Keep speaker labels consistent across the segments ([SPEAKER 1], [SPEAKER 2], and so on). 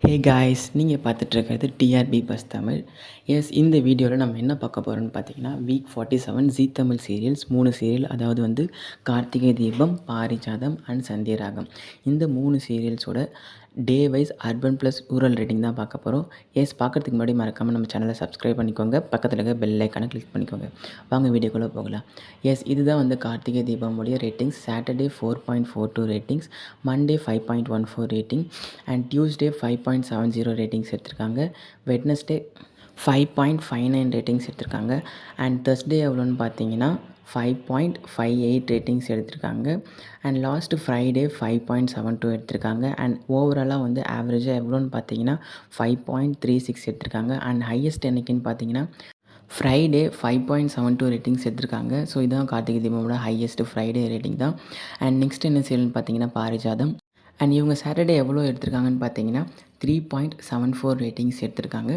[SPEAKER 1] Hey guys, நீங்கள் பார்த்துட்ருக்கிறது TRP bus Tamil. இந்த வீடியோவில் நம்ம என்ன பார்க்க போகிறோம்னு பார்த்தீங்கன்னா, week 47 Zee Tamil serials 3 serial, அதாவது வந்து கார்த்திகை தீபம், பாரிஜாதம் அண்ட் சந்தியராகம். இந்த 3 சீரியல்ஸோட day wise urban plus rural rating தான் பார்க்க போகிறோம். பார்க்குறதுக்கு முன்னாடி மறக்காமல் நம்ம சேனலை சப்ஸ்கிரைப் பண்ணிக்கோங்க, பக்கத்தில் இருக்க பெல் ஐக்கானை கிளிக் பண்ணிக்கோங்க. வாங்க வீடியோக்குள்ளே போகலாம். இதுதான் வந்து கார்த்திகை தீபமுடைய ratings. Saturday 4.42 ratings, Monday 5.14 rating and Tuesday 5.70 ratings எடுத்திருக்காங்க. வெட்னஸ்டே 5.59 ரேட்டிங்ஸ் எடுத்திருக்காங்க. அண்ட் தர்ஸ்டே எவ்வளோன்னு பார்த்தீங்கன்னா 5.58 ரேட்டிங்ஸ் எடுத்திருக்காங்க. அண்ட் லாஸ்ட்டு ஃப்ரைடே 5.72 எடுத்திருக்காங்க. அண்ட் ஓவராலாக வந்து ஆவரேஜாக எவ்வளோன்னு பார்த்தீங்கன்னா 5.36 எடுத்திருக்காங்க. அண்ட் ஹையஸ்ட் என்னைக்குன்னு பார்த்தீங்கன்னா ஃப்ரைடே 5.72 ரேட்டிங்ஸ் எடுத்திருக்காங்க. ஸோ இதுதான் கார்த்திகை தீபமோட ஹையஸ்ட் ஃப்ரைடே ரேட்டிங் தான். அண்ட் நெக்ஸ்ட் என்ன சீரியல்னு பார்த்தீங்கன்னா பாரிஜாதம். அண்ட் இவங்க சாட்டர்டே எவ்வளோ எடுத்திருக்காங்கன்னு பார்த்தீங்கன்னா 3.74 ரேட்டிங்ஸ் எடுத்திருக்காங்க.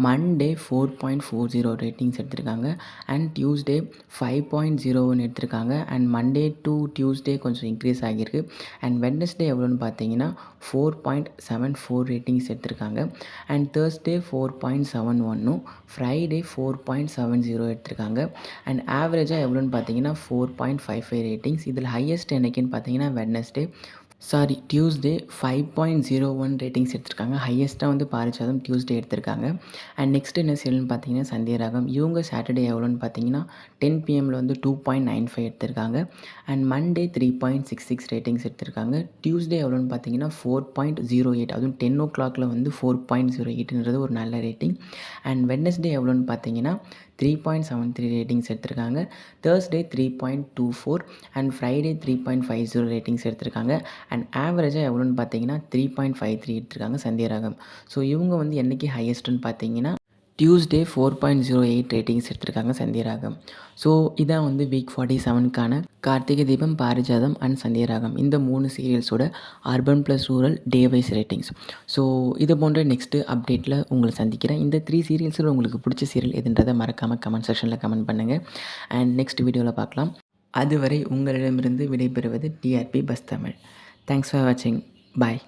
[SPEAKER 1] மண்டே 4.40 ரேட்டிங்ஸ் எடுத்திருக்காங்க. அண்ட் டியூஸ்டே 5.01 எடுத்திருக்காங்க. அண்ட் மண்டே டு டியூஸ்டே கொஞ்சம் இன்க்ரீஸ் ஆகியிருக்கு. அண்ட் வெட்னஸ்டே எவ்வளோன்னு பார்த்தீங்கன்னா 4.74 ரேட்டிங்ஸ் எடுத்திருக்காங்க. அண்ட் தேர்ஸ்டே 4.71, ஃப்ரைடே 4.70 எடுத்திருக்காங்க. அண்ட் ஆவரேஜாக எவ்வளோன்னு பார்த்தீங்கன்னா 4.55 ரேட்டிங்ஸ். இதில் ஹையஸ்ட் என்னைக்குன்னு பார்த்தீங்கன்னா டியூஸ்டே 5.01 ரேட்டிங்ஸ் எடுத்திருக்காங்க. ஹையஸ்ட்டாக வந்து பாரிஜாதம் டியூஸ்டே எடுத்திருக்காங்க. அண்ட் நெக்ஸ்ட் என்ன சீரியல்னு பார்த்தீங்கன்னா சந்தியராகம். இவங்க சாட்டர்டே எவ்வளோன்னு பார்த்தீங்கன்னா 10 PMல் வந்து 2.95 எடுத்திருக்காங்க. அண்ட் மண்டே 3.66 ரேட்டிங்ஸ் எடுத்திருக்காங்க. டியூஸ்டே எவ்வளோன்னு பார்த்தீங்கன்னா 4.08, அதுவும் 10 o'clockல வந்து 4.08ன்றது ஒரு நல்ல ரேட்டிங். அண்ட் வெட்னஸ்டே எவ்வளோன்னு பார்த்தீங்கன்னா 3.73 ரேட்டிங்ஸ் எடுத்திருக்காங்க. தேர்ஸ்டே 3.24 அண்ட் ஃப்ரைடே 3.50 ரேட்டிங்ஸ் எடுத்திருக்காங்க. அண்ட் ஆவரேஜாக எவ்வளோன்னு பார்த்தீங்கன்னா 3.53 எடுத்திருக்காங்க சந்தியராகம். ஸோ இவங்க வந்து என்றைக்கு ஹையஸ்ட்டுன்னு பார்த்தீங்கன்னா டியூஸ்டே 4.08 ரேட்டிங்ஸ் எடுத்திருக்காங்க சந்தியராகம். ஸோ இதான் வந்து வீக் 47க்கான கார்த்திகை தீபம், பாரிஜாதம் அண்ட் சந்தியராகம் இந்த 3 சீரியல்ஸோட urban plus rural day wise ratings. So இது போன்ற நெக்ஸ்ட்டு அப்டேட்டில் உங்களை சந்திக்கிறேன். இந்த 3 சீரியல்ஸில் உங்களுக்கு பிடிச்ச சீரியல் எதுன்றதை மறக்காமல் கமெண்ட் செக்ஷனில் கமெண்ட் பண்ணுங்கள். அண்ட் நெக்ஸ்ட் வீடியோவில் பார்க்கலாம். அதுவரை உங்களிடமிருந்து விடைபெறுவது TRP bus Tamil. Thanks for வாட்சிங். பாய்.